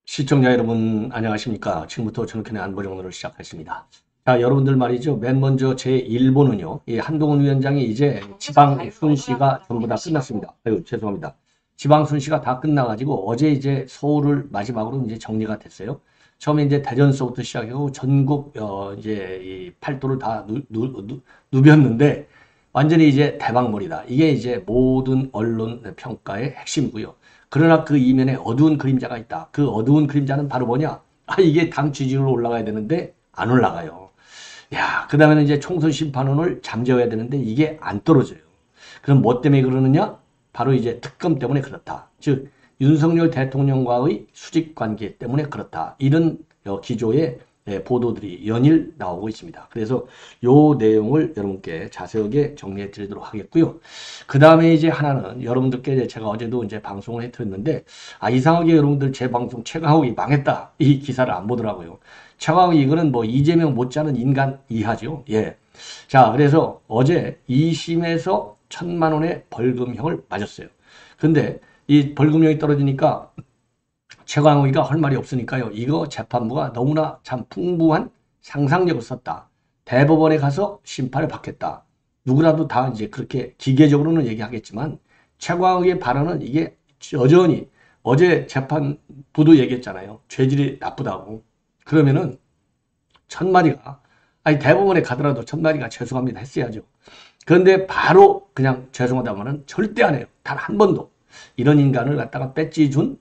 시청자 여러분 안녕하십니까. 지금부터 전국현의 안보정론을 시작하겠습니다. 자, 여러분들 말이죠. 맨 먼저 제 1보는요. 이 한동훈 위원장이 이제 지방 순시가 전부 다 끝났습니다. 아유, 죄송합니다. 지방 순시가 다 끝나가지고 어제 이제 서울을 마지막으로 이제 정리가 됐어요. 처음에 이제 대전서부터 시작하고 전국 이제 이 팔도를 다 누볐는데 완전히 이제 대박몰이다. 이게 이제 모든 언론 평가의 핵심이고요. 그러나 그 이면에 어두운 그림자가 있다. 그 어두운 그림자는 바로 뭐냐? 이게 당 지지율로 올라가야 되는데 안 올라가요. 야, 그 다음에는 이제 총선 심판원을 잠재워야 되는데 이게 안 떨어져요. 그럼 뭐 때문에 그러느냐? 바로 이제 특검 때문에 그렇다. 즉, 윤석열 대통령과의 수직 관계 때문에 그렇다. 이런 기조의 보도들이 연일 나오고 있습니다. 그래서 요 내용을 여러분께 자세하게 정리해 드리도록 하겠고요. 그 다음에 이제 하나는 여러분들께 제가 어제도 이제 방송을 해드렸는데, 이상하게 여러분들 제 방송 최강욱이 망했다. 이 기사를 안 보더라고요. 최강욱이 이거는 뭐 이재명 못지않은 인간 이하죠. 예. 자, 그래서 어제 2심에서 1,000만 원의 벌금형을 맞았어요. 근데 이 벌금형이 떨어지니까 최광욱이가 할 말이 없으니까요. 이거 재판부가 너무나 참 풍부한 상상력을 썼다. 대법원에 가서 심판을 받겠다. 누구라도 다 이제 그렇게 기계적으로는 얘기하겠지만 최광욱의 발언은 이게 여전히 어제 재판부도 얘기했잖아요. 죄질이 나쁘다고. 그러면은 1,000마디가 대법원에 가더라도 1,000마디가 죄송합니다 했어야죠. 그런데 바로 그냥 죄송하다면은 절대 안 해요. 단 한 번도. 이런 인간을 갖다가 배지 준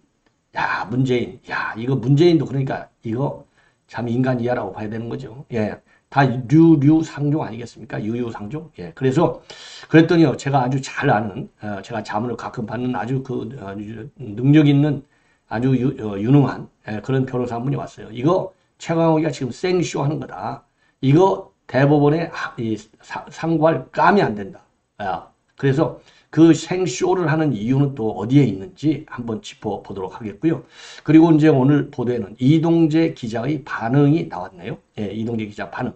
문재인. 이거 문재인도 그러니까 이거 참 인간 이하라고 봐야 되는 거죠. 예. 다 류상종 아니겠습니까? 유유상종. 예. 그래서 그랬더니요. 제가 아주 잘 아는, 제가 자문을 가끔 받는 아주 능력 있는 아주 유능한 그런 변호사 한 분이 왔어요. 이거 최강욱이가 지금 생쇼 하는 거다. 이거 대법원에 상고할 감이 안 된다. 그래서 그 생쇼를 하는 이유는 또 어디에 있는지 한번 짚어보도록 하겠고요. 그리고 이제 오늘 보도에는 이동재 기자의 반응이 나왔네요. 예, 이동재 기자 반응.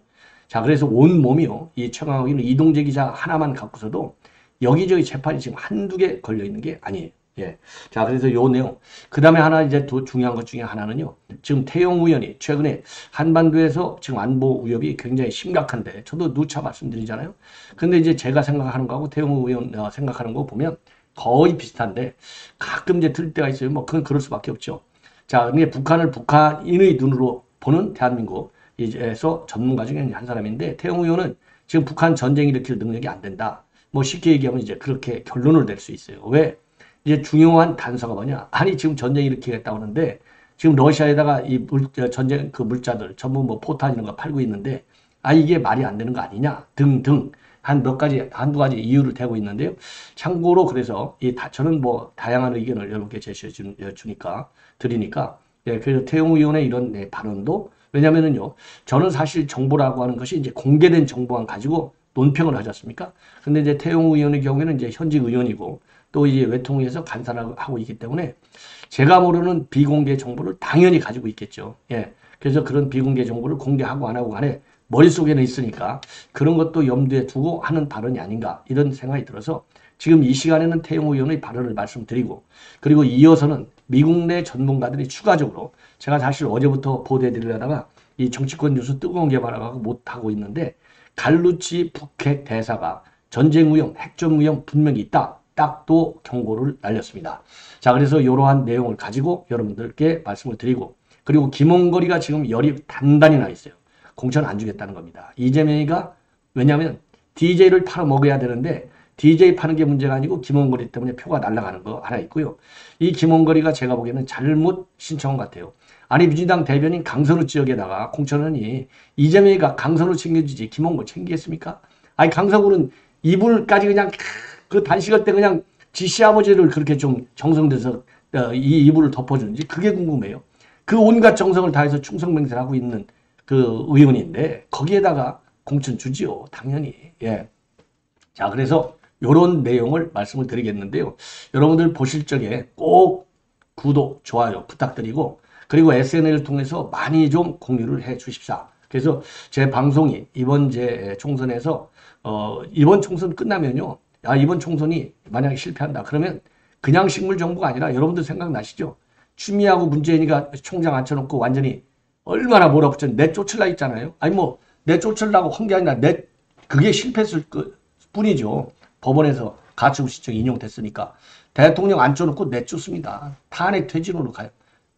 자, 그래서 온 몸이요. 이 최강욱이는 이동재 기자 하나만 갖고서도 여기저기 재판이 지금 한두 개 걸려 있는 게 아니에요. 예. 자, 그래서 요 내용. 그 다음에 하나 이제 더 중요한 것 중에 하나는요. 지금 태용 의원이 최근에 한반도에서 지금 안보 위협이 굉장히 심각한데 저도 누차 말씀드리잖아요. 근데 이제 제가 생각하는 거하고 태용 의원 생각하는 거 보면 거의 비슷한데 가끔 이제 틀릴 때가 있어요. 뭐 그건 그럴 수밖에 없죠. 자, 근데 북한을 북한인의 눈으로 보는 대한민국에서 전문가 중에 한 사람인데 태용 의원은 지금 북한 전쟁 일으킬 능력이 안 된다. 뭐 쉽게 얘기하면 이제 그렇게 결론을 낼 수 있어요. 왜? 이제 중요한 단서가 뭐냐? 지금 전쟁 일으키겠다고 하는데, 지금 러시아에다가 이 전쟁 그 물자들, 전부 뭐 포탄 이런 거 팔고 있는데, 이게 말이 안 되는 거 아니냐? 등등. 한두 가지 이유를 대고 있는데요. 참고로 그래서 저는 뭐 다양한 의견을 여러분께 제시해 드리니까, 예, 그래서 태용 의원의 이런 발언도, 왜냐면은요, 저는 사실 정보라고 하는 것이 이제 공개된 정보만 가지고 논평을 하지 않습니까? 근데 이제 태용 의원의 경우에는 이제 현직 의원이고, 또 이제 외통위에서 간사하고 있기 때문에 제가 모르는 비공개 정보를 당연히 가지고 있겠죠. 예. 그래서 그런 비공개 정보를 공개하고 안 하고 간에 머릿속에는 있으니까 그런 것도 염두에 두고 하는 발언이 아닌가 이런 생각이 들어서 지금 이 시간에는 태용 의원의 발언을 말씀드리고 그리고 이어서는 미국 내 전문가들이 추가적으로 제가 사실 어제부터 보도해 드리려다가 이 정치권 뉴스 뜨거운 개발하고 못하고 있는데 갈루치 북핵 대사가 전쟁 위험, 핵전 위험 분명히 있다. 딱 또 경고를 날렸습니다. 자, 그래서 이러한 내용을 가지고 여러분들께 말씀을 드리고 그리고 김홍거리가 지금 열이 단단히 나 있어요. 공천 안 주겠다는 겁니다. 이재명이가 왜냐하면 DJ를 팔아먹어야 되는데 DJ 파는 게 문제가 아니고 김홍거리 때문에 표가 날아가는 거 하나 있고요. 이 김홍거리가 제가 보기에는 잘못 신청한 것 같아요. 민주당 대변인 강선우 지역에다가 공천원이 이재명이가 강선우 챙겨주지 김홍거 챙기겠습니까? 강선우는 이불까지 그냥 그 단식할 때 그냥 지 시아버지를 그렇게 좀 정성돼서 이 이불을 덮어주는지 그게 궁금해요. 그 온갖 정성을 다해서 충성맹세를 하고 있는 그 의원인데 거기에다가 공천 주지요. 당연히. 예. 자, 그래서 요런 내용을 말씀을 드리겠는데요. 여러분들 보실 적에 꼭 구독, 좋아요 부탁드리고 그리고 SNS를 통해서 많이 좀 공유를 해 주십사. 그래서 제 방송이 이번 제 총선에서 이번 총선 끝나면요. 이번 총선이 만약에 실패한다. 그러면 그냥 식물 정부가 아니라 여러분들 생각나시죠? 추미애하고 문재인이가 총장 앉혀놓고 완전히 얼마나 몰아붙였는데 내쫓으려 있잖아요. 아니 뭐 내쫓으려고 한 게 아니라 그게 실패했을 뿐이죠. 법원에서 가처분 신청 인용됐으니까. 대통령 앉혀놓고 내쫓습니다. 탄핵 퇴진으로 가요.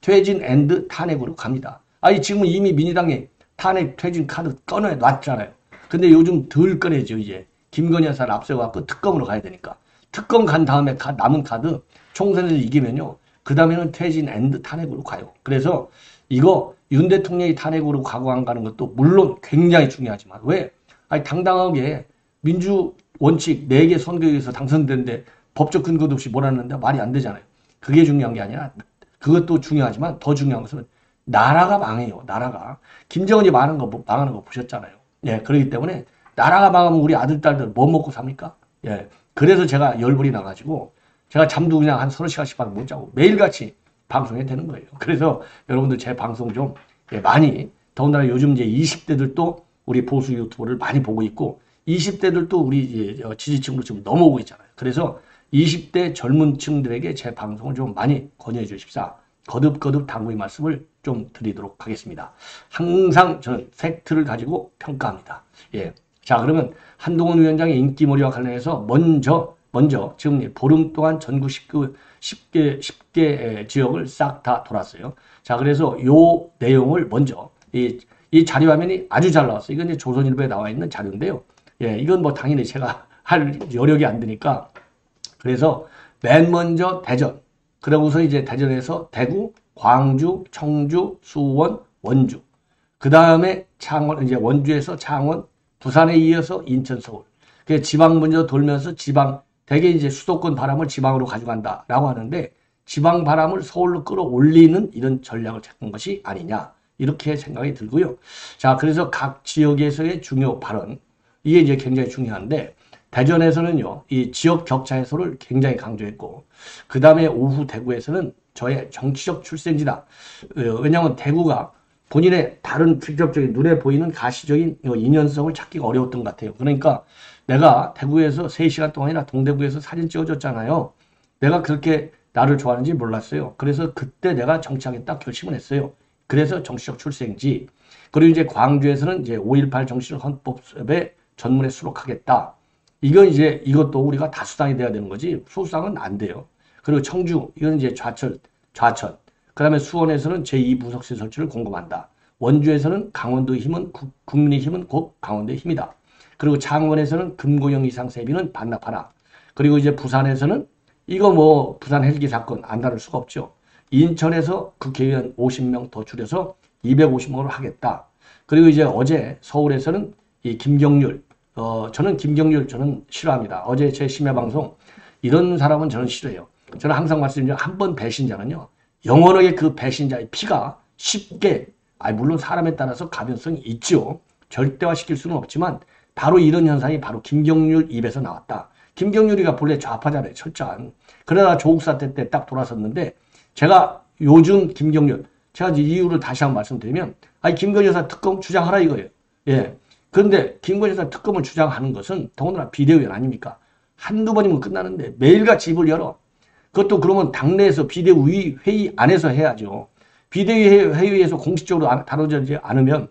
퇴진 앤드 탄핵으로 갑니다. 아니 지금은 이미 민주당에 탄핵 퇴진 카드 꺼내놨잖아요. 근데 요즘 덜 꺼내죠 이제. 김건희 여사를 앞세워갖고 특검으로 가야 되니까. 특검 간 다음에 남은 카드 총선에서 이기면요. 그 다음에는 퇴진 앤드 탄핵으로 가요. 그래서 이거 윤 대통령이 탄핵으로 가고 안 가는 것도 물론 굉장히 중요하지만 왜? 아니 당당하게 민주 원칙 4개 선거에서 당선됐는데 법적 근거도 없이 몰았는데 말이 안 되잖아요. 그게 중요한 게 아니라 그것도 중요하지만 더 중요한 것은 나라가 망해요. 나라가. 김정은이 망하는 거 보셨잖아요. 예, 그렇기 때문에 나라가 망하면 우리 아들, 딸들 뭐 먹고 삽니까? 예. 그래서 제가 열불이 나가지고 제가 잠도 그냥 한 서너 시간씩밖에 못 자고 매일같이 방송해야 되는 거예요. 그래서 여러분들 제 방송 좀 많이 더군다나 요즘 이제 20대들도 우리 보수 유튜브를 많이 보고 있고 20대들도 우리 지지층으로 지금 넘어오고 있잖아요. 그래서 20대 젊은 층들에게 제 방송을 좀 많이 권유해 주십사. 거듭거듭 당부의 말씀을 좀 드리도록 하겠습니다. 항상 저는 팩트를 가지고 평가합니다. 예. 자, 그러면 한동훈 위원장의 인기몰이와 관련해서 먼저 지금 보름 동안 전국 10개 지역을 싹 다 돌았어요. 자, 그래서 요 내용을 먼저 이 자료 화면이 아주 잘 나왔어요. 이건 이제 조선일보에 나와 있는 자료인데요. 예, 이건 뭐 당연히 제가 할 여력이 안 되니까 그래서 맨 먼저 대전, 그러고서 이제 대전에서 대구, 광주, 청주, 수원, 원주, 그 다음에 창원, 이제 원주에서 창원, 부산에 이어서 인천, 서울. 그 지방 먼저 돌면서 대개 이제 수도권 바람을 지방으로 가져간다라고 하는데 지방 바람을 서울로 끌어올리는 이런 전략을 찾은 것이 아니냐. 이렇게 생각이 들고요. 자, 그래서 각 지역에서의 중요 발언. 이게 이제 굉장히 중요한데 대전에서는요, 이 지역 격차 해소를 굉장히 강조했고, 그 다음에 오후 대구에서는 저의 정치적 출생지다. 왜냐하면 대구가 본인의 다른 직접적인 눈에 보이는 가시적인 인연성을 찾기가 어려웠던 것 같아요. 그러니까 내가 대구에서 3시간 동안이나 동대구에서 사진 찍어줬잖아요. 내가 그렇게 나를 좋아하는지 몰랐어요. 그래서 그때 내가 정치하겠다 결심을 했어요. 그래서 정치적 출생지. 그리고 이제 광주에서는 이제 5.18 정신을 헌법에 전문에 수록하겠다. 이것도 우리가 다수당이 돼야 되는 거지 소수당은 안 돼요. 그리고 청주, 이건 이제 좌천. 그 다음에 수원에서는 제2부속실 설치를 공급한다. 원주에서는 강원도의 힘은, 국민의 힘은 곧 강원도의 힘이다. 그리고 창원에서는 금고형 이상 세비는 반납하라. 그리고 이제 부산에서는 이거 뭐 부산 헬기 사건 안 다룰 수가 없죠. 인천에서 국회의원 50명 더 줄여서 250명으로 하겠다. 그리고 이제 어제 서울에서는 이 김경률, 저는 싫어합니다. 어제 제 심야 방송, 이런 사람은 저는 싫어해요. 저는 항상 말씀드리죠. 한 번 배신자는요, 영원하게 그 배신자의 피가 쉽게, 물론 사람에 따라서 가변성이 있죠. 절대화시킬 수는 없지만, 바로 이런 현상이 바로 김경률 입에서 나왔다. 김경률이가 본래 좌파잖아요. 철저한. 그러다가 조국 사태 때 딱 돌아섰는데, 제가 요즘 김경률, 제가 이제 이유를 다시 한번 말씀드리면, 김건희 여사 특검 주장하라 이거예요. 예. 그런데 김건희 여사 특검을 주장하는 것은 더군다나 비대위원 아닙니까? 한두 번이면 끝나는데 매일같이 입을 열어. 그것도 그러면 당내에서 비대위 회의 안에서 해야죠. 비대위 회의에서 공식적으로 다루지 않으면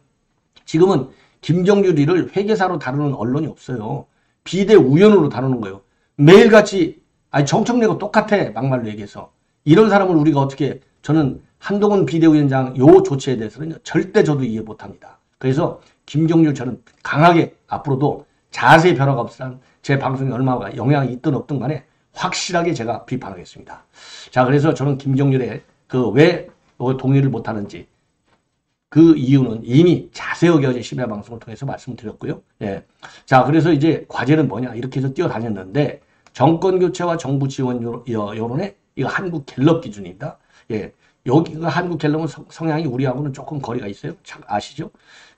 지금은 김경률이를 회계사로 다루는 언론이 없어요. 비대위원으로 다루는 거예요. 매일같이 정청래가 똑같아. 막말로 얘기해서. 이런 사람을 우리가 어떻게, 저는 한동훈 비대위원장 요 조치에 대해서는 절대 저도 이해 못합니다. 그래서 김경률 저는 강하게 앞으로도 자세히 변화가 없으란 제 방송에 얼마나 영향이 있든 없든 간에 확실하게 제가 비판하겠습니다. 자, 그래서 저는 김경률의 왜 동의를 못하는지 그 이유는 이미 자세하게 어제 심야 방송을 통해서 말씀드렸고요. 예. 자, 그래서 이제 과제는 뭐냐 이렇게 해서 뛰어다녔는데 정권 교체와 정부 지원 여론의 이거 한국 갤럽 기준입니다. 예. 여기가 한국 갤럽은 성향이 우리하고는 조금 거리가 있어요. 참 아시죠?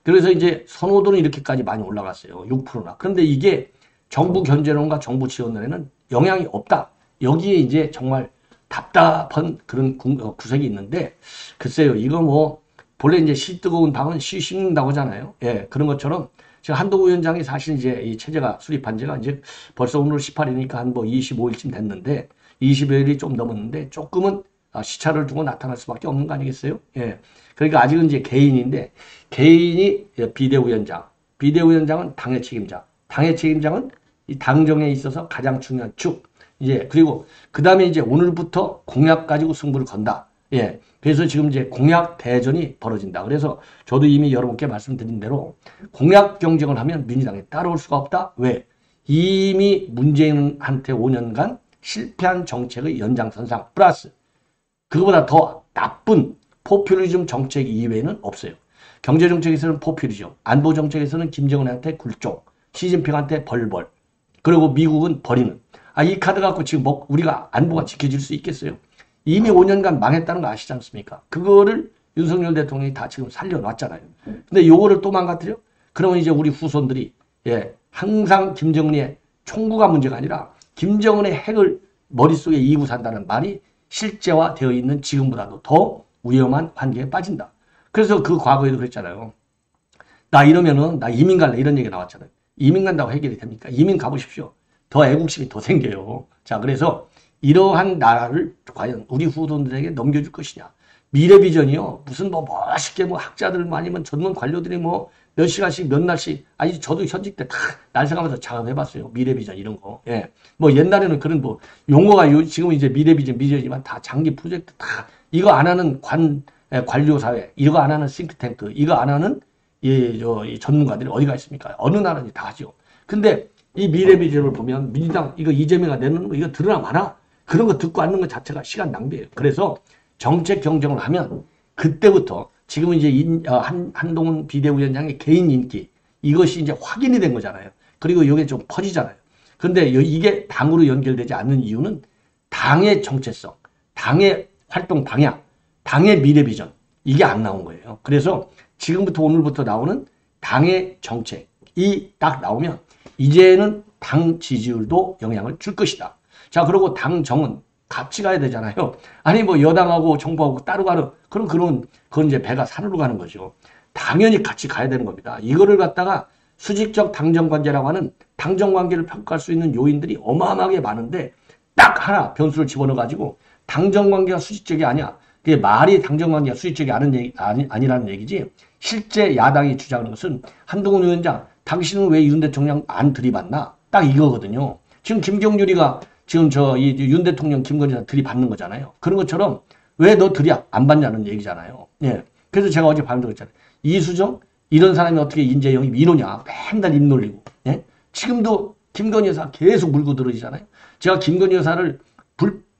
그래서 이제 선호도는 이렇게까지 많이 올라갔어요. 6%나. 그런데 이게 정부 견제론과 정부 지원론에는 영향이 없다. 여기에 이제 정말 답답한 그런 구석이 있는데, 글쎄요, 이거 뭐, 본래 이제 시 뜨거운 방은 시 식는다고 하잖아요. 예, 그런 것처럼, 지금 한동훈 위원장이 사실 이제 이 체제가 수립한 지가 이제 벌써 오늘 18일이니까 한 뭐 25일쯤 됐는데, 20여일이 좀 넘었는데, 조금은 시차를 두고 나타날 수밖에 없는 거 아니겠어요? 예. 그러니까 아직은 이제 개인인데, 개인이 비대위원장, 비대위원장은 당의 책임자, 당의 책임자는 이 당정에 있어서 가장 중요한 축. 이제 그리고 그 다음에 이제 오늘부터 공약 가지고 승부를 건다. 예. 그래서 지금 이제 공약 대전이 벌어진다. 그래서 저도 이미 여러분께 말씀드린 대로 공약 경쟁을 하면 민주당에 따라올 수가 없다. 왜? 이미 문재인한테 5년간 실패한 정책의 연장선상 플러스 그거보다 더 나쁜 포퓰리즘 정책 이외에는 없어요. 경제정책에서는 포퓰리즘, 안보정책에서는 김정은한테 굴종, 시진핑한테 벌벌, 그리고 미국은 버리는. 이 카드 갖고 지금 뭐 우리가 안보가 지켜질 수 있겠어요? 이미 5년간 망했다는 거 아시지 않습니까? 그거를 윤석열 대통령이 다 지금 살려놨잖아요. 근데 요거를 또 망가뜨려? 그러면 이제 우리 후손들이, 예, 항상 김정은의 총구가 문제가 아니라 김정은의 핵을 머릿속에 이고 산다는 말이 실제화되어 있는 지금보다도 더 위험한 관계에 빠진다. 그래서 그 과거에도 그랬잖아요. 나 이러면은 나 이민 갈래 이런 얘기가 나왔잖아요. 이민 간다고 해결이 됩니까? 이민 가보십시오. 더 애국심이 더 생겨요. 자, 그래서 이러한 나라를 과연 우리 후손들에게 넘겨줄 것이냐. 미래 비전이요. 무슨 뭐 멋있게 뭐 학자들 아니면 전문 관료들이 뭐 몇 시간씩 몇 날씩, 아니 저도 현직 때 다 날새가면서 작업해봤어요. 미래 비전 이런 거. 예. 뭐 옛날에는 그런 뭐 용어가 지금 이제 미래 비전이지만 다 장기 프로젝트 다 이거 안 하는 관료 사회, 이거 안 하는 싱크탱크, 이거 안 하는 이 전문가들이 어디가 있습니까? 어느 나라든지 다 하죠. 근데 이 미래 비전을 보면 민주당 이거 이재명이 내놓는 거 이거 들으나 마나 그런 거 듣고 앉는 것 자체가 시간 낭비예요. 그래서 정책 경쟁을 하면 그때부터 지금 이제 한동훈 비대위원장의 개인 인기 이것이 이제 확인이 된 거잖아요. 그리고 이게 좀 퍼지잖아요. 근데 이게 당으로 연결되지 않는 이유는 당의 정체성, 당의 활동 방향, 당의 미래 비전 이게 안 나온 거예요. 그래서 지금부터 오늘부터 나오는 당의 정책이 딱 나오면 이제는 당 지지율도 영향을 줄 것이다. 자, 그리고 당정은 같이 가야 되잖아요. 아니 뭐 여당하고 정부하고 따로 가는 그건 이제 배가 산으로 가는 거죠. 당연히 같이 가야 되는 겁니다. 이거를 갖다가 수직적 당정관계라고 하는 당정관계를 평가할 수 있는 요인들이 어마어마하게 많은데 딱 하나 변수를 집어넣어가지고 당정관계가 수직적이 아니야. 그게 말이 당정관계가 수직적이 아니라는 얘기지. 실제 야당이 주장하는 것은 한동훈 위원장 당신은 왜 윤 대통령 안 들이받나? 딱 이거거든요. 지금 김경률이가 지금 윤 대통령 김건희한테 들이받는 거잖아요. 그런 것처럼 왜 너 들이 안 받냐는 얘기잖아요. 예. 그래서 제가 어제 밤에도 그랬잖아요. 이수정 이런 사람이 어떻게 인재 영입 민호냐. 맨날 입 놀리고. 예? 지금도 김건희 여사 계속 물고 들어지잖아요. 제가 김건희 여사를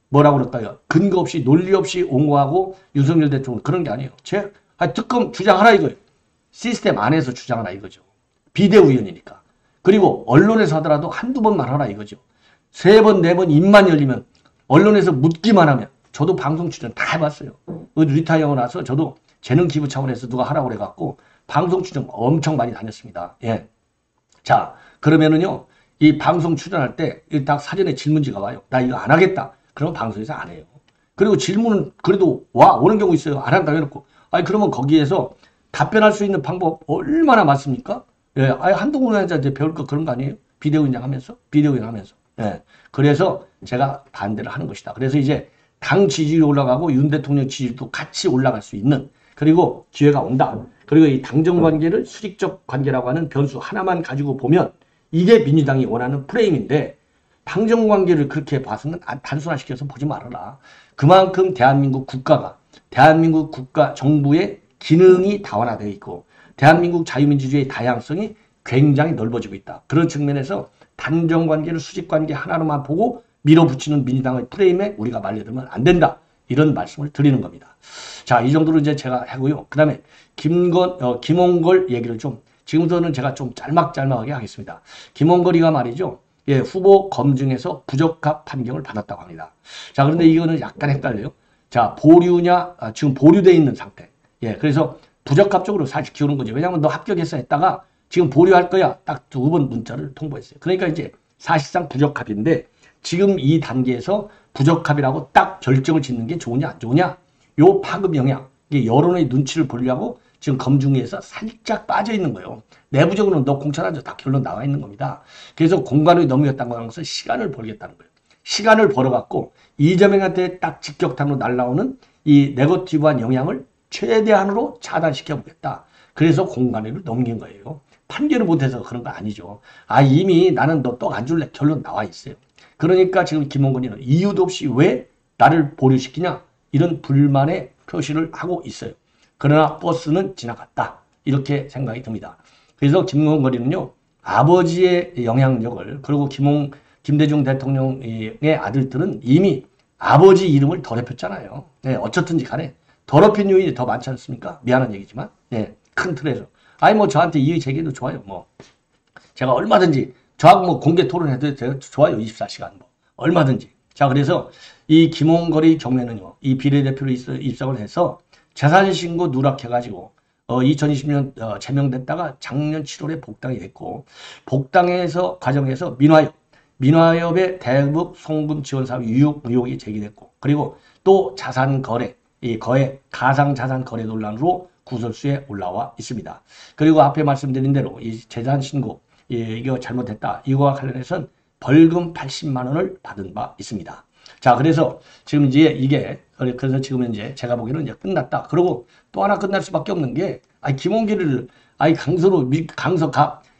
뭐라고 그럴까요? 근거 없이 논리 없이 옹호하고 윤석열 대통령 그런 게 아니에요. 특검 주장하라 이거예요. 시스템 안에서 주장하라 이거죠. 비대위원이니까. 그리고 언론에서 하더라도 한두 번만 하라 이거죠. 3번, 4번 입만 열리면 언론에서 묻기만 하면 저도 방송 출연 다 해봤어요. 리타이어하고 나서 저도 재능 기부 차원에서 누가 하라고 그래갖고 방송 출연 엄청 많이 다녔습니다. 예. 자, 그러면은요, 이 방송 출연할 때 딱 사전에 질문지가 와요. 나 이거 안 하겠다. 그러면 방송에서 안 해요. 그리고 질문은 그래도 오는 경우 있어요. 안 한다고 해놓고. 아니, 그러면 거기에서 답변할 수 있는 방법 얼마나 많습니까? 예. 아니, 한동훈 의원한테 배울 거 그런 거 아니에요? 비대위원장 하면서? 비대위원 하면서. 예. 그래서 제가 반대를 하는 것이다. 그래서 이제 당 지지율이 올라가고 윤 대통령 지지율도 같이 올라갈 수 있는 그리고 기회가 온다. 그리고 이 당정 관계를 수직적 관계라고 하는 변수 하나만 가지고 보면 이게 민주당이 원하는 프레임인데 당정 관계를 그렇게 봐서는 단순화시켜서 보지 말아라. 그만큼 대한민국 국가 정부의 기능이 다원화되어 있고 대한민국 자유민주주의의 다양성이 굉장히 넓어지고 있다. 그런 측면에서 단정관계를 수직관계 하나로만 보고 밀어붙이는 민주당의 프레임에 우리가 말려들면 안 된다. 이런 말씀을 드리는 겁니다. 자, 이 정도로 이제 제가 하고요. 그 다음에 김홍걸 얘기를 좀 지금부터는 제가 좀 짤막짤막하게 하겠습니다. 김홍걸이가 말이죠. 예, 후보 검증에서 부적합 판정을 받았다고 합니다. 자, 그런데 이거는 약간 헷갈려요. 자, 보류냐, 지금 보류되어 있는 상태. 예, 그래서 부적합적으로 사실 키우는 거죠. 왜냐하면 너 합격했어 했다가 지금 보류할 거야. 딱 2번 문자를 통보했어요. 그러니까 이제 사실상 부적합인데 지금 이 단계에서 부적합이라고 딱 결정을 짓는 게 좋으냐 안 좋으냐? 요 파급 영향, 이게 여론의 눈치를 보려고 지금 검증위에서 살짝 빠져 있는 거예요. 내부적으로는 너 공천하자 다 결론 나와 있는 겁니다. 그래서 공간을 넘겼다고 하면서 시간을 벌겠다는 거예요. 시간을 벌어갖고 이재명한테 딱 직격탄으로 날라오는 이 네거티브한 영향을 최대한으로 차단시켜 보겠다. 그래서 공간을 넘긴 거예요. 판결을 못해서 그런 거 아니죠. 아, 이미 나는 너 떡 안 줄래 결론 나와 있어요. 그러니까 지금 김홍근이는 이유도 없이 왜 나를 보류시키냐 이런 불만의 표시를 하고 있어요. 그러나 버스는 지나갔다. 이렇게 생각이 듭니다. 그래서 김홍근이는요, 아버지의 영향력을, 그리고 김대중 대통령의 아들들은 이미 아버지 이름을 더럽혔잖아요. 네, 어쨌든지 간에 더럽힌 요인이 더 많지 않습니까? 미안한 얘기지만, 네, 큰 틀에서. 아니, 뭐, 저한테 이의 제기도 좋아요. 뭐, 제가 얼마든지, 저하고 뭐 공개 토론해도 좋아요. 24시간. 뭐, 얼마든지. 자, 그래서 이 김홍걸의 경우에는요, 이 비례대표로 입성을 해서 재산신고 누락해가지고, 2020년 제명됐다가 작년 7월에 복당이 됐고, 복당해서 과정에서 민화협의 대북 송금 지원 사업 유혹 의혹이 제기됐고, 그리고 또 자산 거래, 이 가상 자산 거래 논란으로 구설수에 올라와 있습니다. 그리고 앞에 말씀드린 대로 이 재산 신고 이거 잘못했다. 이거와 관련해서는 벌금 80만 원을 받은 바 있습니다. 자, 그래서 지금 이제 그래서 지금 이제 제가 보기에는 이제 끝났다. 그리고 또 하나 끝날 수밖에 없는 게, 김홍기를, 강서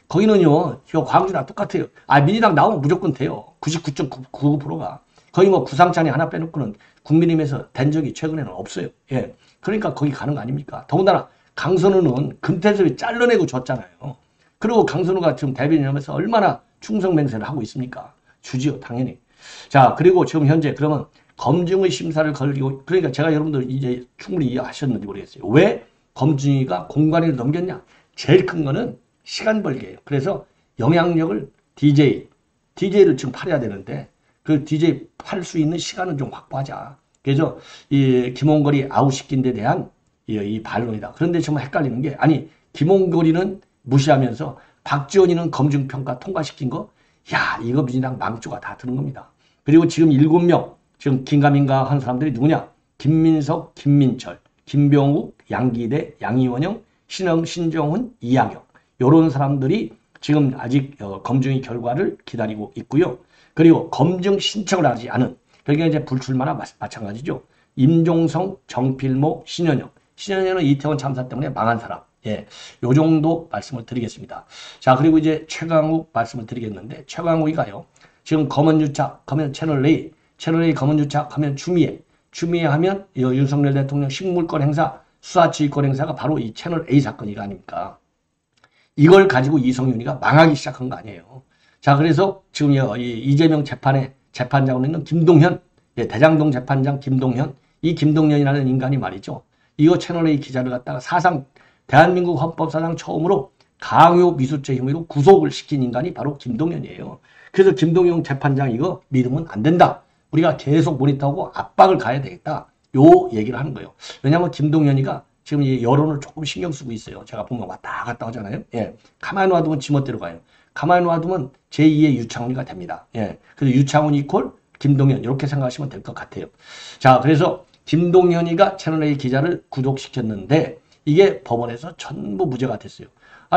거기는요, 광주랑 똑같아요. 민주당 나오면 무조건 돼요. 99.99%가. 거의 뭐 구상찬이 하나 빼놓고는 국민의힘에서 된 적이 최근에는 없어요. 예. 그러니까 거기 가는 거 아닙니까? 더군다나 강선우는 금태섭이 잘라내고 줬잖아요. 그리고 강선우가 지금 대변인하면서 얼마나 충성맹세를 하고 있습니까? 주지요, 당연히. 자, 그리고 지금 현재 그러면 검증의 심사를 걸리고, 그러니까 제가 여러분들 이제 충분히 이해하셨는지 모르겠어요. 왜 검증위가 공관위를 넘겼냐? 제일 큰 거는 시간 벌기예요. 그래서 영향력을 DJ를 지금 팔아야 되는데, 그 DJ 팔 수 있는 시간은 좀 확보하자. 그래서 이 김홍걸이 아웃시킨 데 대한 이 반론이다. 그런데 정말 헷갈리는 게, 김홍걸이는 무시하면서 박지원이는 검증평가 통과시킨 거, 이거 민주당 망조가 다 드는 겁니다. 그리고 지금 7명, 지금 긴가민가 한 사람들이 누구냐? 김민석, 김민철, 김병욱, 양기대, 양이원영, 신정훈, 이양혁. 요런 사람들이 지금 아직 검증의 결과를 기다리고 있고요. 그리고 검증 신청을 하지 않은, 그러니까 이제 불출마나 마찬가지죠. 임종성, 정필모, 신현영은 이태원 참사 때문에 망한 사람. 예, 요 정도 말씀을 드리겠습니다. 자, 그리고 이제 최강욱 말씀을 드리겠는데, 최강욱이가요, 지금 검언유착 하면 채널A 검언유착 하면 추미애 하면 윤석열 대통령 식물권 행사, 수사지휘권 행사가 바로 이 채널A 사건이가 아닙니까? 이걸 가지고 이성윤이가 망하기 시작한 거 아니에요. 자, 그래서 지금 이재명 재판장으로 있는 김동현, 대장동 재판장 김동현, 이 김동현이라는 인간이 말이죠. 이거 채널A 기자를 갖다가 대한민국 헌법사상 처음으로 강요 미수죄 혐의로 구속을 시킨 인간이 바로 김동현이에요. 그래서 김동현 재판장 이거 믿으면 안 된다. 우리가 계속 모니터하고 압박을 가야 되겠다. 요 얘기를 하는 거예요. 왜냐하면 김동현이가 지금 이 여론을 조금 신경 쓰고 있어요. 제가 보면 왔다 갔다 하잖아요. 예. 가만히 놔두면 지멋대로 가요. 가만히 놔두면 제2의 유창훈이가 됩니다. 예. 그래서 유창훈 이퀄 김동현 이렇게 생각하시면 될 것 같아요. 자, 그래서 김동현이가 채널A 기자를 구속시켰는데 이게 법원에서 전부 무죄가 됐어요.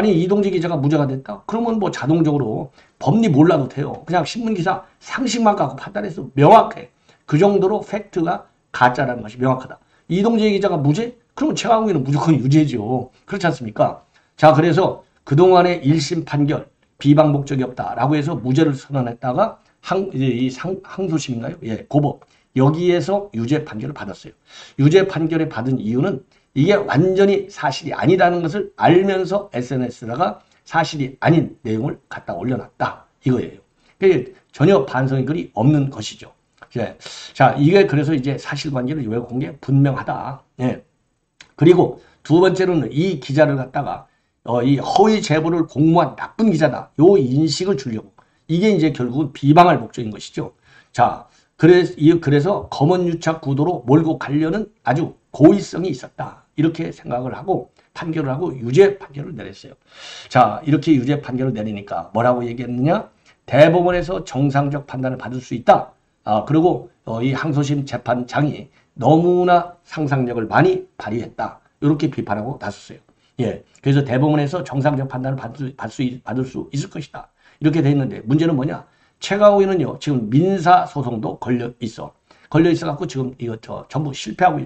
이동재 기자가 무죄가 됐다? 그러면 뭐 자동적으로 법리 몰라도 돼요. 그냥 신문기사 상식만 갖고 판단해서 명확해. 그 정도로 팩트가 가짜라는 것이 명확하다. 이동재 기자가 무죄? 그러면 최강욱이는 무조건 유죄죠. 그렇지 않습니까? 자, 그래서 그동안의 1심 판결 비방 목적이 없다라고 해서 무죄를 선언했다가 항소심인가요? 예, 고법. 여기에서 유죄 판결을 받았어요. 유죄 판결을 받은 이유는 이게 완전히 사실이 아니라는 것을 알면서 SNS에다가 사실이 아닌 내용을 갖다 올려놨다. 이거예요. 그게 전혀 반성의 글이 없는 것이죠. 예. 자, 이게 그래서 이제 사실관계를 왜곡한 게 분명하다. 예. 그리고 두 번째로는 이 기자를 갖다가 이 허위 제보를 공모한 나쁜 기자다. 요 인식을 주려고. 이게 이제 결국은 비방할 목적인 것이죠. 자, 그래서 검언유착 구도로 몰고 가려는 아주 고의성이 있었다. 이렇게 생각을 하고 판결을 하고 유죄 판결을 내렸어요. 자, 이렇게 유죄 판결을 내리니까 뭐라고 얘기했느냐? 대법원에서 정상적 판단을 받을 수 있다. 그리고 이 항소심 재판장이 너무나 상상력을 많이 발휘했다. 이렇게 비판하고 나섰어요. 예, 그래서 대법원에서 정상적 판단을 받을 수 있을 것이다. 이렇게 돼 있는데 문제는 뭐냐? 최강욱이는요 지금 민사 소송도 걸려 있어갖고 지금 이거 전부 실패가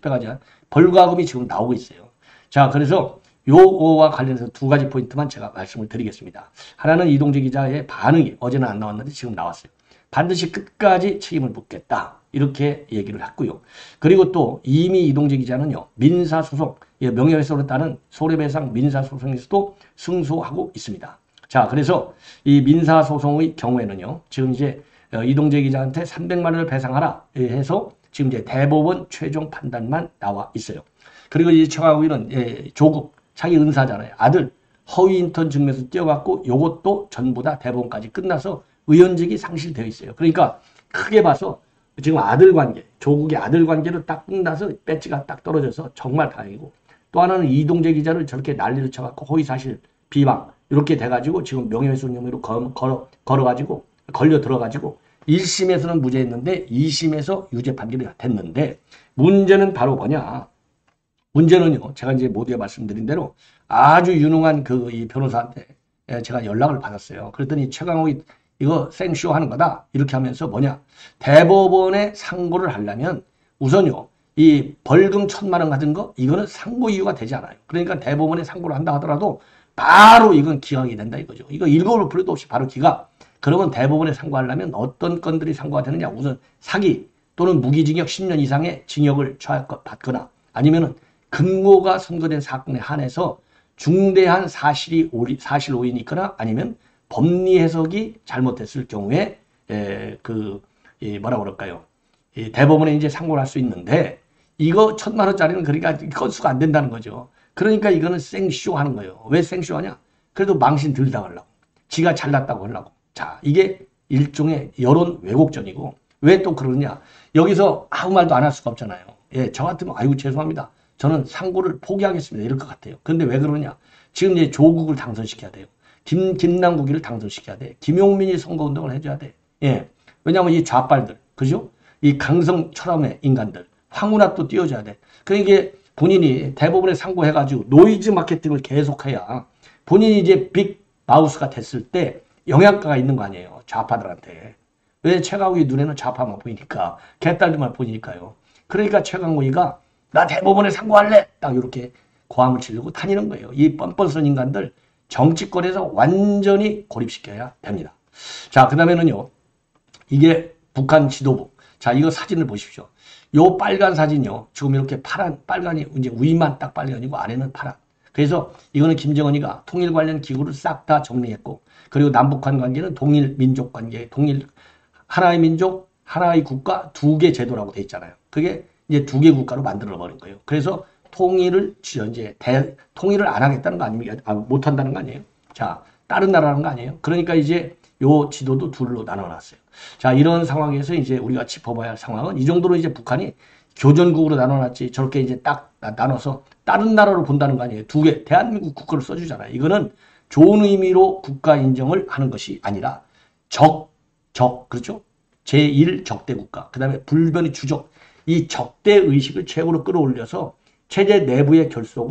아니라 벌과금이 지금 나오고 있어요. 자, 그래서 요거와 관련해서 두 가지 포인트만 제가 말씀을 드리겠습니다. 하나는 이동재 기자의 반응이 어제는 안 나왔는데 지금 나왔어요. 반드시 끝까지 책임을 묻겠다. 이렇게 얘기를 했고요. 그리고 또 이미 이동재 기자는요. 민사소송, 명예훼손을 따른 손해배상 민사소송에서도 승소하고 있습니다. 자, 그래서 이 민사소송의 경우에는요. 지금 이제 이동재 기자한테 300만 원을 배상하라 해서 지금 이제 대법원 최종 판단만 나와 있어요. 그리고 이 최강욱이는 조국 자기 은사잖아요. 아들 허위 인턴 증명서 띄어갖고 요것도 전부 다 대법원까지 끝나서 의원직이 상실되어 있어요. 그러니까 크게 봐서 지금 아들 관계, 조국의 아들 관계로 딱 끝나서 배지가 딱 떨어져서 정말 다행이고, 또 하나는 이동재 기자를 저렇게 난리를 쳐갖고 허위사실 비방 이렇게 돼가지고 지금 명예훼손 혐의로 걸려 들어가지고 1심에서는 무죄했는데 2심에서 유죄 판결이 됐는데, 문제는 바로 뭐냐? 문제는요, 제가 이제 모두에 말씀드린 대로 아주 유능한 이 변호사한테 제가 연락을 받았어요. 그랬더니 최강욱이 이거 생쇼 하는 거다. 이렇게 하면서 뭐냐. 대법원에 상고를 하려면 우선요, 이 벌금 1,000만 원 같은 거, 이거는 상고 이유가 되지 않아요. 그러니까 대법원에 상고를 한다 하더라도 바로 이건 기각이 된다 이거죠. 이거 읽어볼 필요도 없이 바로 기각. 그러면 대법원에 상고하려면 어떤 건들이 상고가 되느냐. 우선 사기 또는 무기징역 10년 이상의 징역을 받거나 아니면은 근거가 선고된 사건에 한해서 중대한 사실 오인이 있거나 아니면 법리 해석이 잘못됐을 경우에 뭐라 그럴까요? 대법원에 이제 상고를 할 수 있는데, 이거 1,000만 원짜리는 그러니까 건수가 안 된다는 거죠. 그러니까 이거는 생쇼 하는 거예요. 왜 생쇼 하냐? 그래도 망신 덜 당하려고. 지가 잘났다고 하려고. 자, 이게 일종의 여론 왜곡전이고, 왜 또 그러냐? 여기서 아무 말도 안 할 수가 없잖아요. 예, 저 같으면 아이고 죄송합니다. 저는 상고를 포기하겠습니다. 이럴 것 같아요. 그런데 왜 그러냐? 지금 이제 조국을 당선시켜야 돼요. 김남국이를 당선시켜야 돼. 김용민이 선거운동을 해줘야 돼. 예. 왜냐하면 이 좌빨들, 그죠? 이 강성 철학의 인간들, 황운하도 띄워줘야 돼. 그러니까 본인이 대법원에 상고해가지고 노이즈 마케팅을 계속해야 본인이 이제 빅 마우스가 됐을 때 영향가가 있는 거 아니에요. 좌파들한테. 왜? 최강욱이 눈에는 좌파만 보이니까. 개딸들만 보이니까요. 그러니까 최강욱이가 나 대법원에 상고할래! 딱 이렇게 고함을 치르고 다니는 거예요. 이 뻔뻔스러운 인간들 정치권에서 완전히 고립시켜야 됩니다. 자, 그 다음에는요. 이게 북한 지도부. 자, 이거 사진을 보십시오. 요 빨간 사진이요. 지금 이렇게 빨간이 이제 위만 딱 빨간이고 안에는 파란. 그래서 이거는 김정은이가 통일 관련 기구를 싹 다 정리했고, 그리고 남북한 관계는 동일 민족 관계, 하나의 민족, 하나의 국가, 2개 제도라고 돼 있잖아요. 그게 이제 2개 국가로 만들어 버린 거예요. 그래서 통일을 안 하겠다는 거 아닙니까? 못 한다는 거 아니에요? 자, 다른 나라라는 거 아니에요? 그러니까 이제 요 지도도 둘로 나눠놨어요. 자, 이런 상황에서 이제 우리가 짚어봐야 할 상황은 이 정도로 이제 북한이 교전국으로 나눠놨지 저렇게 이제 딱 나눠서 다른 나라로 본다는 거 아니에요? 2개, 대한민국 국가를 써주잖아요. 이거는 좋은 의미로 국가 인정을 하는 것이 아니라 그렇죠? 제1적대 국가, 그 다음에 불변의 주적, 이 적대 의식을 최고로 끌어올려서 체제 내부의 결속,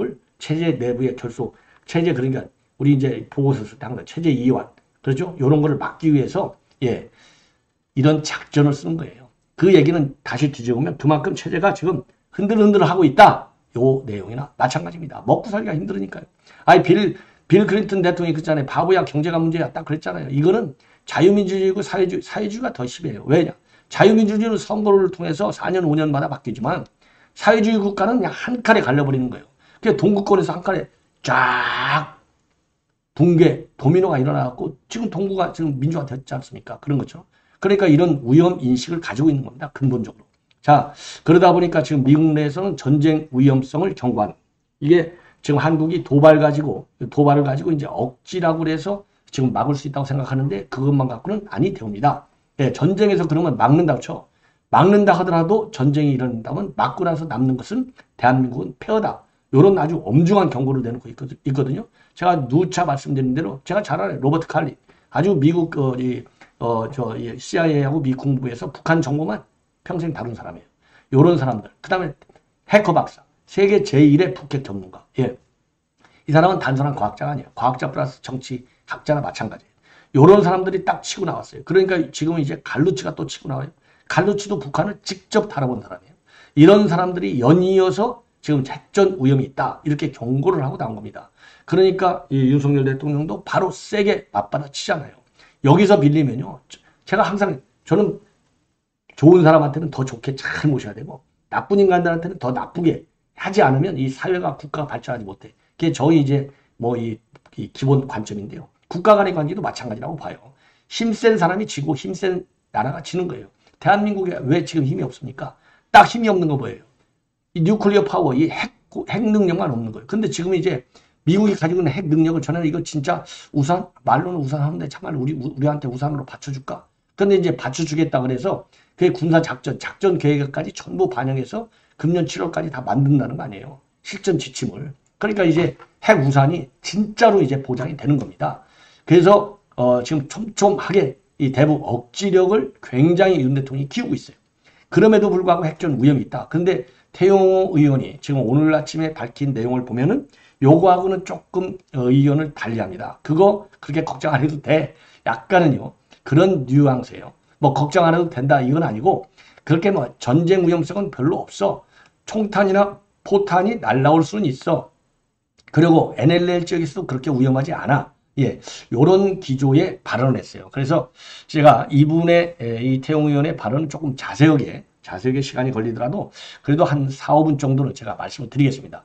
그러니까 우리 이제 보고서 쓸 때 항상 체제 이완, 그렇죠? 이런 거를 막기 위해서, 이런 작전을 쓰는 거예요. 그 얘기는 다시 뒤집으면 그만큼 체제가 지금 흔들흔들 하고 있다. 요 내용이나 마찬가지입니다. 먹고 살기가 힘들으니까요. 빌 클린턴 대통령이 그랬잖아요. 바보야, 경제가 문제야. 딱 그랬잖아요. 이거는 자유민주주의고 사회주의가 더 심해요. 왜냐? 자유민주주의는 선거를 통해서 4년, 5년마다 바뀌지만 사회주의 국가는 그냥 한 칼에 갈려버리는 거예요. 그냥 동구권에서 한 칼에 쫙 붕괴, 도미노가 일어나갖고 지금 동구가 지금 민주화 됐지 않습니까? 그런 거죠. 그러니까 이런 위험 인식을 가지고 있는 겁니다. 근본적으로. 자, 그러다 보니까 지금 미국 내에서는 전쟁 위험성을 경고하는, 이게 지금 한국이 도발을 가지고 이제 억지라고 해서 지금 막을 수 있다고 생각하는데 그것만 갖고는 아니 되옵니다. 전쟁에서 그러면 막는다고 쳐. 막는다 하더라도 전쟁이 일어난다면 막고 나서 남는 것은 대한민국은 폐허다. 이런 아주 엄중한 경고를 내놓고 있거든요. 제가 누차 말씀드린 대로 제가 잘 알아요. 로버트 칼리. 아주 미국 CIA하고 미 국무부에서 북한 정보만 평생 다룬 사람이에요. 요런 사람들. 그 다음에 해커 박사. 세계 제1의 북핵 전문가. 예. 이 사람은 단순한 과학자가 아니에요. 과학자 플러스 정치학자나 마찬가지예요. 요런 사람들이 딱 치고 나왔어요. 그러니까 지금은 이제 갈루치가 또 치고 나와요. 갈루치도 북한을 직접 다뤄본 사람이에요. 이런 사람들이 연이어서 지금 핵전 위험이 있다. 이렇게 경고를 하고 나온 겁니다. 그러니까 이 윤석열 대통령도 바로 세게 맞받아치잖아요. 여기서 빌리면요. 제가 항상 저는 좋은 사람한테는 더 좋게 잘 모셔야 되고 나쁜 인간들한테는 더 나쁘게 하지 않으면 이 사회가 국가가 발전하지 못해. 그게 저희 이제 뭐 이 기본 관점인데요. 국가 간의 관계도 마찬가지라고 봐요. 힘센 사람이 지고 힘센 나라가 지는 거예요. 대한민국에 왜 지금 힘이 없습니까? 딱 힘이 없는 거 뭐예요? 이 뉴클리어 파워, 이 핵 능력만 없는 거예요. 근데 지금 이제 미국이 가지고 있는 핵 능력을 전에는 이거 진짜 우산, 말로는 우산 하는데 참말 우리한테 우산으로 받쳐줄까? 근데 이제 받쳐주겠다 그래서 그게 군사 작전 계획까지 전부 반영해서 금년 7월까지 다 만든다는 거 아니에요. 실전 지침을. 그러니까 이제 핵 우산이 진짜로 이제 보장이 되는 겁니다. 그래서 지금 촘촘하게 이 대북 억지력을 굉장히 윤 대통령이 키우고 있어요. 그럼에도 불구하고 핵전 위험이 있다. 그런데 태용호 의원이 지금 오늘 아침에 밝힌 내용을 보면은 요거하고는 조금 의견을 달리합니다. 그거 그렇게 걱정 안 해도 돼. 약간은요. 그런 뉘앙스예요. 뭐 걱정 안 해도 된다 이건 아니고 그렇게 뭐 전쟁 위험성은 별로 없어. 총탄이나 포탄이 날라올 수는 있어. 그리고 NLL 지역에서도 그렇게 위험하지 않아. 예, 요런 기조의 발언을 했어요. 그래서 제가 이분의 이 태용 의원의 발언은 조금 자세하게 시간이 걸리더라도 그래도 한 4, 5분 정도는 제가 말씀을 드리겠습니다.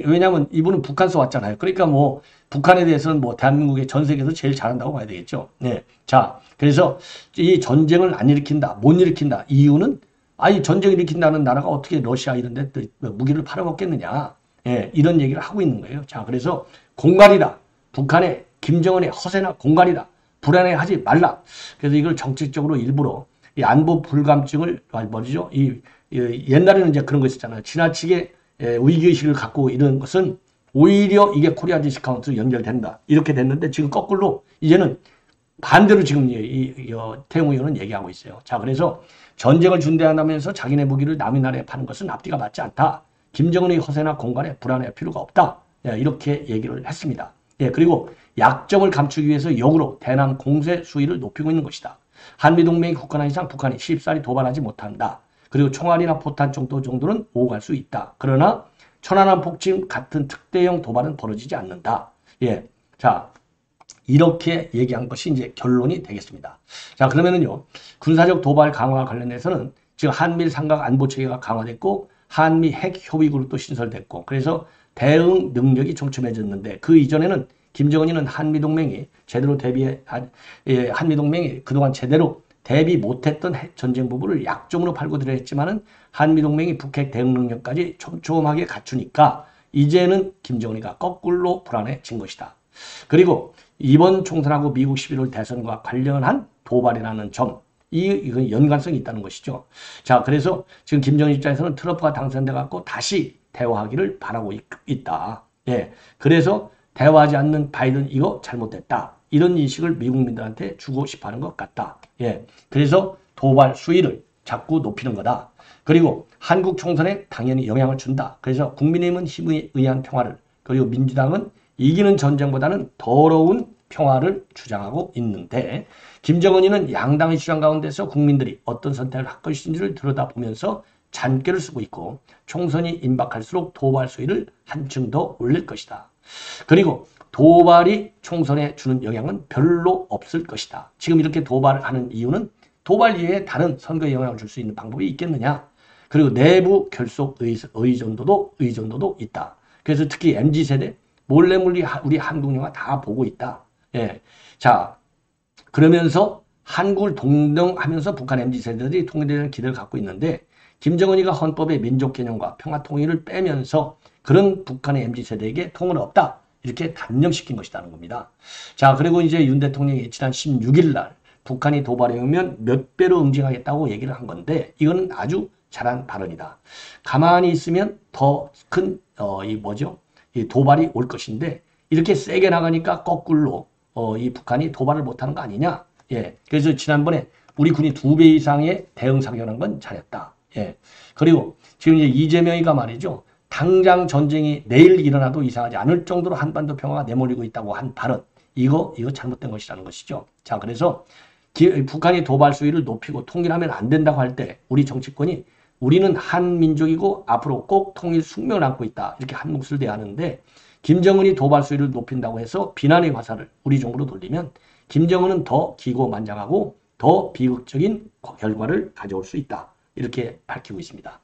왜냐하면 이분은 북한에서 왔잖아요. 그러니까 뭐 북한에 대해서는 뭐 대한민국의 전 세계에서 제일 잘한다고 봐야 되겠죠. 네. 자, 그래서 이 전쟁을 안 일으킨다, 못 일으킨다. 이유는 아니 전쟁을 일으킨다는 나라가 어떻게 러시아 이런 데 무기를 팔아먹겠느냐. 예, 이런 얘기를 하고 있는 거예요. 자, 그래서 공갈이다. 북한의 김정은의 허세나 공갈이다. 불안해하지 말라. 그래서 이걸 정책적으로 일부러 이 안보 불감증을 뭐죠? 옛날에는 이제 그런 거 있었잖아요. 지나치게 위기의식을 갖고 이런 것은 오히려 이게 코리아 디스카운트로 연결된다. 이렇게 됐는데 지금 거꾸로 이제는 반대로 지금 태용 의원은 얘기하고 있어요. 자, 그래서 전쟁을 준비한다면서 자기네 무기를 남의 나라에 파는 것은 앞뒤가 맞지 않다. 김정은의 허세나 공갈에 불안해할 필요가 없다. 예, 이렇게 얘기를 했습니다. 예, 그리고 약점을 감추기 위해서 역으로 대남 공세 수위를 높이고 있는 것이다. 한미동맹이 굳건한 이상 북한이 쉽사리 도발하지 못한다. 그리고 총알이나 포탄 정도는 오갈 수 있다. 그러나 천안함 폭침 같은 특대형 도발은 벌어지지 않는다. 예, 자 이렇게 얘기한 것이 이제 결론이 되겠습니다. 자 그러면은요 군사적 도발 강화 관련해서는 지금 한미일 삼각 안보 체계가 강화됐고 한미 핵 협의 그룹도 신설됐고 그래서 대응 능력이 촘촘해졌는데 그 이전에는 김정은이는 한미동맹이 그동안 제대로 대비 못했던 전쟁 부분을 약점으로 팔고 들여 했지만은 한미동맹이 북핵 대응 능력까지 촘촘하게 갖추니까 이제는 김정은이가 거꾸로 불안해진 것이다. 그리고 이번 총선하고 미국 11월 대선과 관련한 도발이라는 점, 이건 연관성이 있다는 것이죠. 자, 그래서 지금 김정은 입장에서는 트럼프가 당선돼 갖고 다시 대화하기를 바라고 있다. 예, 그래서 대화하지 않는 바이든 이거 잘못됐다. 이런 인식을 미국민들한테 주고 싶어하는 것 같다. 예, 그래서 도발 수위를 자꾸 높이는 거다. 그리고 한국 총선에 당연히 영향을 준다. 그래서 국민의힘은 힘에 의한 평화를 그리고 민주당은 이기는 전쟁보다는 더러운 평화를 주장하고 있는데 김정은이는 양당의 주장 가운데서 국민들이 어떤 선택을 할 것인지를 들여다보면서 잔꾀를 쓰고 있고 총선이 임박할수록 도발 수위를 한층 더 올릴 것이다. 그리고 도발이 총선에 주는 영향은 별로 없을 것이다. 지금 이렇게 도발을 하는 이유는 도발 이외에 다른 선거에 영향을 줄 수 있는 방법이 있겠느냐. 그리고 내부 결속 의존도도 있다. 그래서 특히 MZ세대 몰래몰래 우리 한국 영화 다 보고 있다. 예. 자, 그러면서 한국을 동등하면서 북한 MZ세대들이 통일되는 기대를 갖고 있는데 김정은이가 헌법의 민족 개념과 평화 통일을 빼면서 그런 북한의 MZ세대에게 통은 없다. 이렇게 단념시킨 것이라는 겁니다. 자, 그리고 이제 윤 대통령이 지난 16일 날 북한이 도발해 오면 몇 배로 응징하겠다고 얘기를 한 건데 이건 아주 잘한 발언이다. 가만히 있으면 더 큰 이 도발이 올 것인데 이렇게 세게 나가니까 거꾸로 이 북한이 도발을 못하는 거 아니냐. 예. 그래서 지난번에 우리 군이 2배 이상의 대응 사격한 건 잘했다. 예. 그리고 지금 이제 이재명이가 말이죠. 당장 전쟁이 내일 일어나도 이상하지 않을 정도로 한반도 평화가 내몰리고 있다고 한 발언. 이거 잘못된 것이라는 것이죠. 자, 그래서 북한이 도발 수위를 높이고 통일하면 안 된다고 할 때 우리 정치권이 우리는 한민족이고 앞으로 꼭 통일 숙명을 안고 있다. 이렇게 한 몫을 대하는데 김정은이 도발 수위를 높인다고 해서 비난의 화살을 우리 정부로 돌리면 김정은은 더 기고만장하고 더 비극적인 결과를 가져올 수 있다. 이렇게 밝히고 있습니다.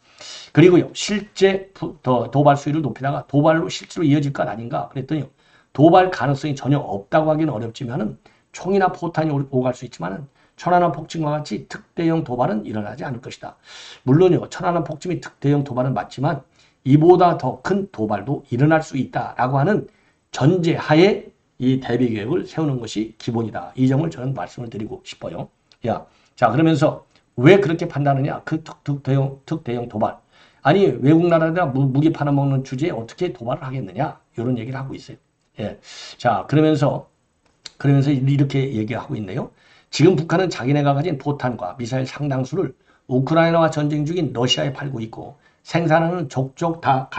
그리고요. 실제 도발 수위를 높이다가 도발로 실제로 이어질 것 아닌가 그랬더니 도발 가능성이 전혀 없다고 하기는 어렵지만은 총이나 포탄이 오갈 수 있지만은 천안함 폭침과 같이 특대형 도발은 일어나지 않을 것이다. 물론요. 천안함 폭침이 특대형 도발은 맞지만 이보다 더 큰 도발도 일어날 수 있다라고 하는 전제하에 이 대비 계획을 세우는 것이 기본이다. 이 점을 저는 말씀을 드리고 싶어요. 자 그러면서 왜 그렇게 판단하느냐? 그 특대형 도발. 아니 외국 나라에다 무기 팔아먹는 주제에 어떻게 도발을 하겠느냐? 이런 얘기를 하고 있어요. 예. 자 그러면서 이렇게 얘기하고 있네요. 지금 북한은 자기네가 가진 포탄과 미사일 상당수를 우크라이나와 전쟁 중인 러시아에 팔고 있고 생산하는 족족 다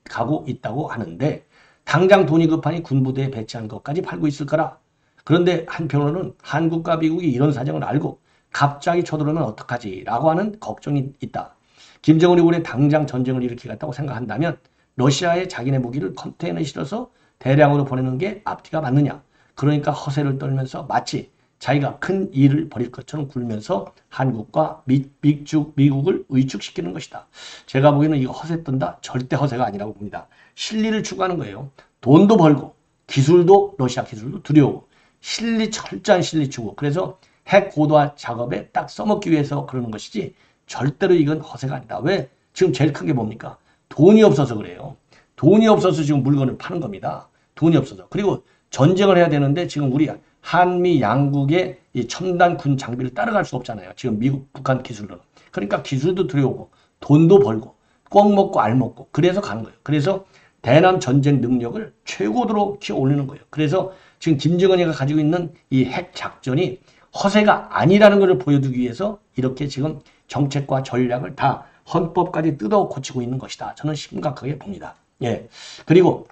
가고 있다고 하는데 당장 돈이 급하니 군부대에 배치한 것까지 팔고 있을 거라. 그런데 한편으로는 한국과 미국이 이런 사정을 알고 갑자기 쳐들어오면 어떡하지? 라고 하는 걱정이 있다. 김정은이 올해 당장 전쟁을 일으키겠다고 생각한다면 러시아에 자기네 무기를 컨테이너에 실어서 대량으로 보내는 게 앞뒤가 맞느냐. 그러니까 허세를 떨면서 마치 자기가 큰 일을 벌일 것처럼 굴면서 한국과 미국을 위축시키는 것이다. 제가 보기에는 이거 허세 떤다? 절대 허세가 아니라고 봅니다. 실리를 추구하는 거예요. 돈도 벌고 기술도 러시아 기술도 두려워. 철저한 실리 추구. 그래서 핵 고도화 작업에 딱 써먹기 위해서 그러는 것이지 절대로 이건 허세가 아니다. 왜? 지금 제일 큰 게 뭡니까? 돈이 없어서 그래요. 돈이 없어서 지금 물건을 파는 겁니다. 돈이 없어서. 그리고 전쟁을 해야 되는데 지금 우리 한미 양국의 이 첨단 군 장비를 따라갈 수 없잖아요. 지금 미국, 북한 기술로는. 그러니까 기술도 들여오고 돈도 벌고 꼭 먹고 알 먹고 그래서 가는 거예요. 그래서 대남 전쟁 능력을 최고도로 키워 올리는 거예요. 그래서 지금 김정은이가 가지고 있는 이 핵 작전이 허세가 아니라는 것을 보여주기 위해서 이렇게 지금 정책과 전략을 다 헌법까지 뜯어 고치고 있는 것이다. 저는 심각하게 봅니다. 예. 그리고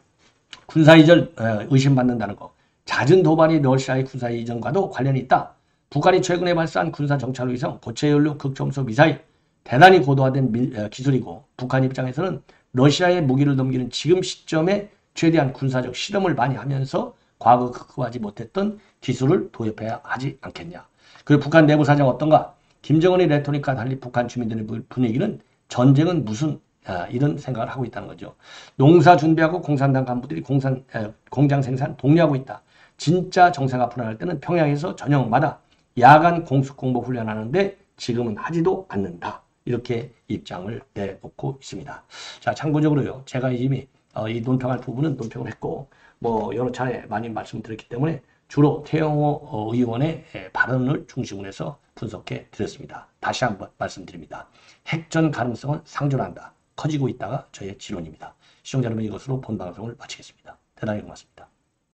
군사이전 의심받는다는 거. 잦은 도발이 러시아의 군사이전과도 관련이 있다. 북한이 최근에 발사한 군사정찰위성 고체연료 극초음속 미사일 대단히 고도화된 기술이고 북한 입장에서는 러시아의 무기를 넘기는 지금 시점에 최대한 군사적 실험을 많이 하면서 과거 극복하지 못했던 기술을 도입해야 하지 않겠냐. 그리고 북한 내부 사정 어떤가? 김정은의 레토릭과 달리 북한 주민들의 분위기는 전쟁은 무슨 이런 생각을 하고 있다는 거죠. 농사 준비하고 공산당 간부들이 공장 생산 독려하고 있다. 진짜 정세가 불안할 때는 평양에서 저녁마다 야간 공습공보 훈련하는데 지금은 하지도 않는다. 이렇게 입장을 내놓고 있습니다. 자, 참고적으로요. 제가 이미 이 논평할 부분은 논평을 했고 여러 차례 많이 말씀드렸기 때문에 주로 태영호 의원의 발언을 중심으로 해서 분석해 드렸습니다. 다시 한번 말씀드립니다. 핵전 가능성은 상존한다. 커지고 있다가 저의 지론입니다. 시청자 여러분 이것으로 본 방송을 마치겠습니다. 대단히 고맙습니다.